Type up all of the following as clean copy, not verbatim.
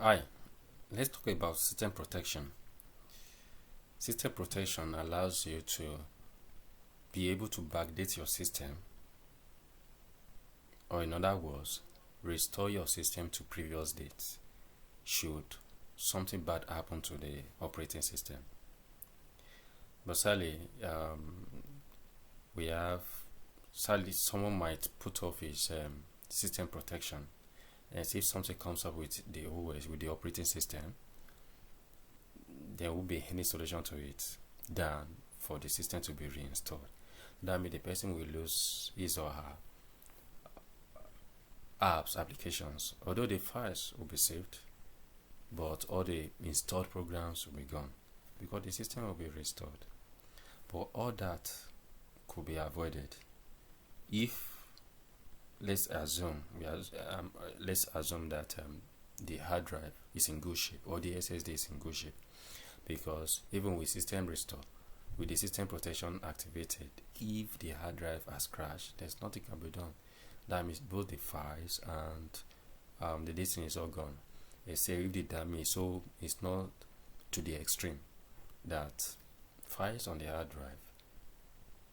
Hi, let's talk about system protection. System protection allows you to be able to backdate your system, or in other words, restore your system to previous dates should something bad happen to the operating system. But sadly, someone might put off his system protection, and if something comes up with the OS, with the operating system, there will be any solution to it than for the system to be reinstalled. That means the person will lose his or her apps, applications, although the files will be saved, but all the installed programs will be gone because the system will be restored. But all that could be avoided if let's assume that the hard drive is in good shape or the SSD is in good shape, because even with system restore, with the system protection activated, if the hard drive has crashed, there's nothing can be done. That means both the files and the data is all gone. They say if the damage so it's not to the extreme that files on the hard drive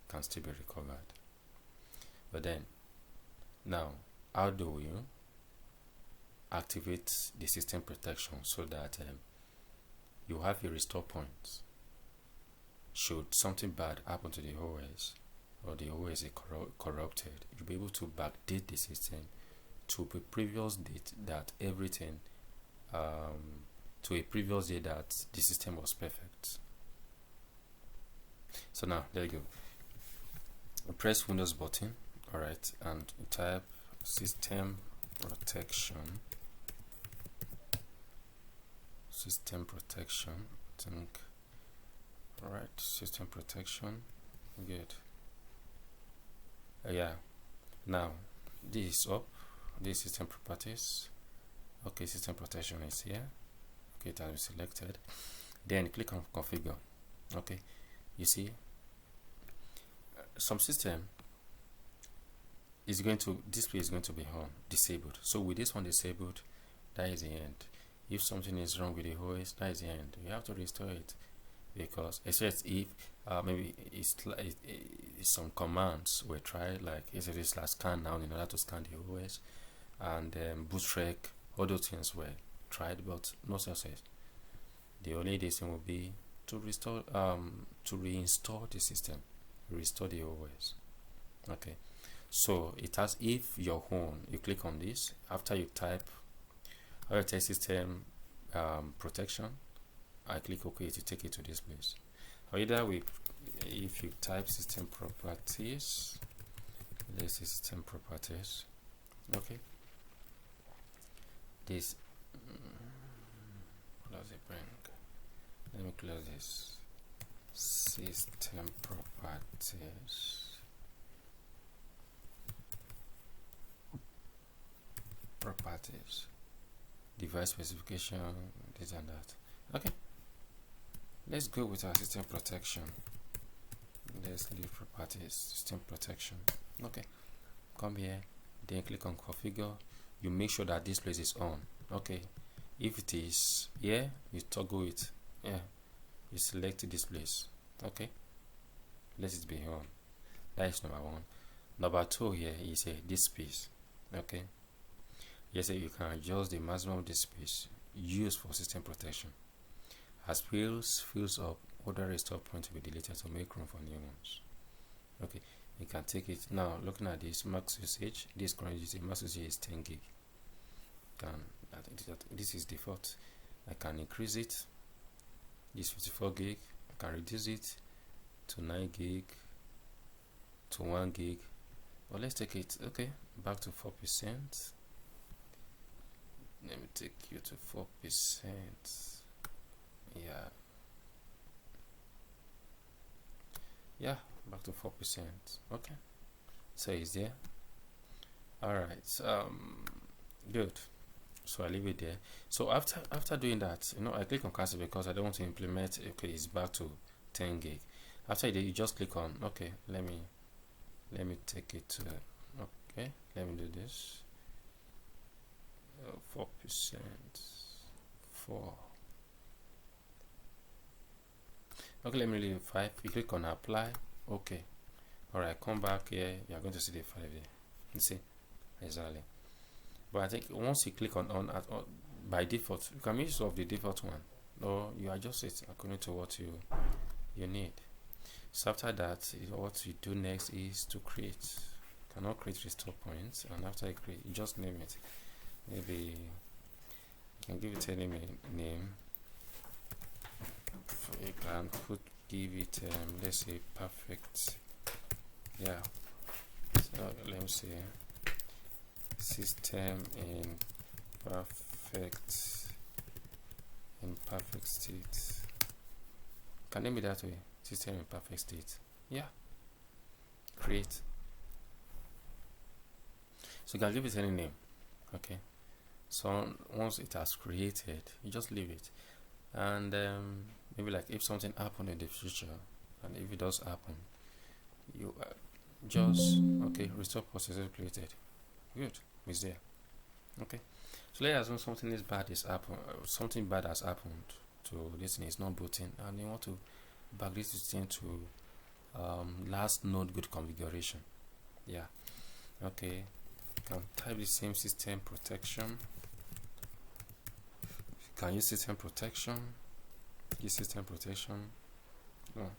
can still be recovered. But then now, how do you activate the system protection so that you have a restore point should something bad happen to the OS or the OS is corrupted? You'll be able to backdate the system to a previous date that everything to a previous day that the system was perfect. So now there you go. Press Windows button, alright, and type system protection. System protection, I think. Alright, system protection. Good. Yeah. Now this is up. This system properties. Okay, system protection is here. Okay, it has been selected. Then click on configure. Okay, you see some system is going to display is going to be on disabled. So with this one disabled, that is the end. If something is wrong with the OS, that is the end. You have to restore it, because except if maybe it's some commands were tried, like scan now in order to scan the OS, and bootstrap, all those things were tried, but no success. The only thing will be to restore, to reinstall the system, restore the OS. Okay, so it has, if your home, you click on this after you type system protection, I click OK to take it to this place. Or either if you type system properties, this is system properties. Okay, this close it, bring. Let me close this. System properties, device specification, this and that. Okay, let's go with our system protection. Let's leave properties, system protection. Okay, come here, then click on configure. You make sure that this place is on. Okay, if it is here, you toggle it. Yeah, you select this place. Okay, let it be on. That is number one. Number two here is this space. Okay, yes, you can adjust the maximum disk space used for system protection. As fields fills up, other restore points will be deleted to make room for new ones. Okay, you can take it now. Looking at this max usage, this current usage max usage is 10 gig. This is default. I can increase it. This 54 gig. I can reduce it to 9 gig, to 1 gig. Well, let's take it. Okay, back to 4%. Let me take you to 4%. Yeah, back to 4%. Okay, so it's there. All right, good. So I leave it there. So after doing that, I click on cancel because I don't want to implement. Okay, it's back to 10 gig. After you just click on okay. Let me take it to okay. Let me do this. 4%. 4. Okay, let me leave it 5. You click on apply. Okay. Alright, come back here. You are going to see the 5 there. You see? Exactly. But I think once you click on by default, you can make use of the default one, or you adjust it according to what you need. So after that, what you do next is to create. You cannot create restore points, and after you create, you just name it. Maybe you can give it any name. You can give it let's say perfect. Yeah. So let me see. System in perfect state. Can name it that way? System in perfect state. Yeah. Create. So you can give it any name. Okay. So once it has created, you just leave it. And maybe like if something happened in the future, and if it does happen, you just restore process created. Good. It's there. Okay. So let's assume something something bad has happened to this thing, is not booting, and you want to back this thing to last node good configuration. Yeah. Okay. You can type the same system protection. You can use system protection. Use system protection. Oh.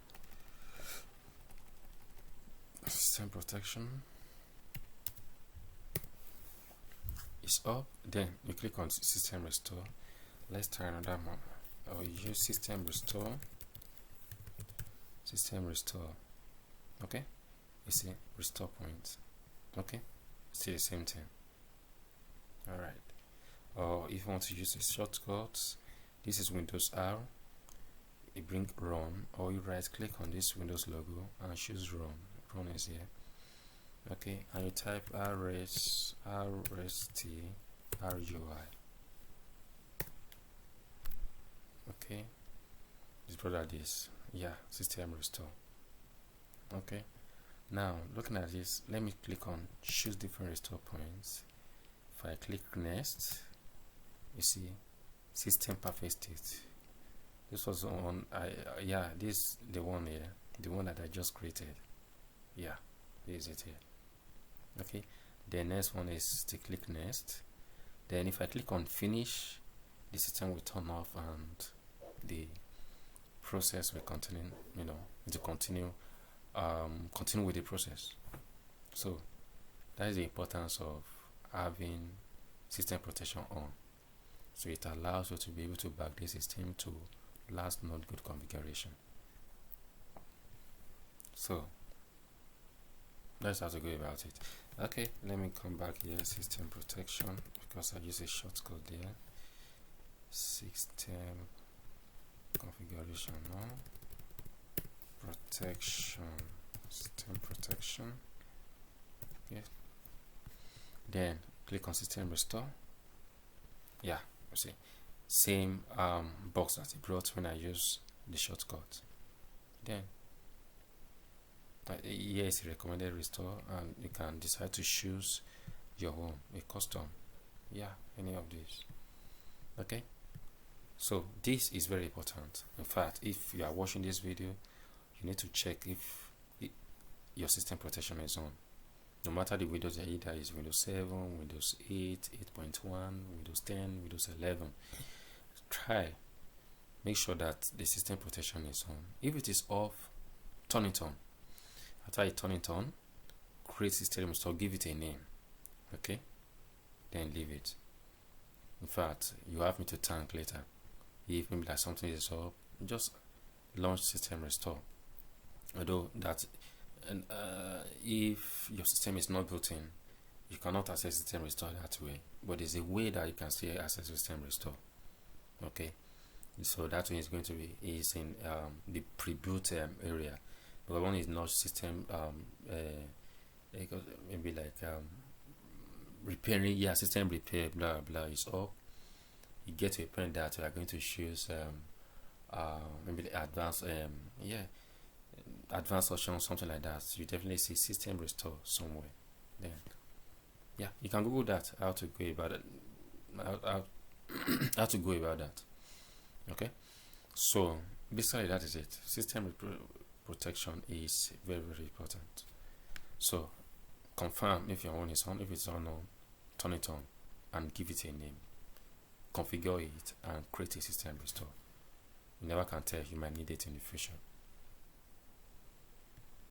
System protection is up. Then you click on system restore. Let's try another one. Or use system restore. System restore. Okay. You see restore point. Okay. Still the same thing. Alright. Or if you want to use a shortcut, this is Windows R. You bring run, or you right click on this Windows logo and choose run. Run is here. Okay, and you type rst rui. Okay, it's brought like this. Yeah, system restore. Okay, now looking at this, let me click on choose different restore points. If I click next, you see system perfect state. This was on this the one here, the one that I just created. Yeah, this is it here. Okay, the next one is to click next. Then if I click on finish, the system will turn off and the process will continue, to continue with the process. So that is the importance of having system protection on. So it allows you to be able to back the system to last node good configuration. So that's how to go about it. Okay, let me come back here. System protection, because I use a shortcut there. System configuration, protection, system protection. Yeah. Then click on system restore. Yeah, you see, same box that it brought when I use the shortcut. Then here is a recommended restore, and you can decide to choose your own, a custom. Yeah, any of these. Okay, so this is very important. In fact, if you are watching this video, you need to check if your system protection is on. No matter the Windows, either is Windows 7, Windows 8, 8.1, Windows 10, Windows 11. Try, make sure that the system protection is on. If it is off, turn it on. After you turn it on, create system restore, give it a name. Okay, then leave it. In fact, you have me to thank later. If maybe that something is up, just launch system restore. Although that, and if your system is not built in, you cannot access system restore that way. But there's a way that you can still access system restore. Okay, so that one is going to be in the pre-boot area. But one is not system maybe like repairing, system repair, blah blah is up. You get to a point that you are going to choose maybe the advanced advanced option, something like that. So you definitely see system restore somewhere. Then you can Google that, how to go about it, how to go about that. Okay, so basically that is it. System protection is very, very important. So confirm if your own is on. If it's on, turn it on and give it a name. Configure it and create a system restore. You never can tell, you might need it in the future.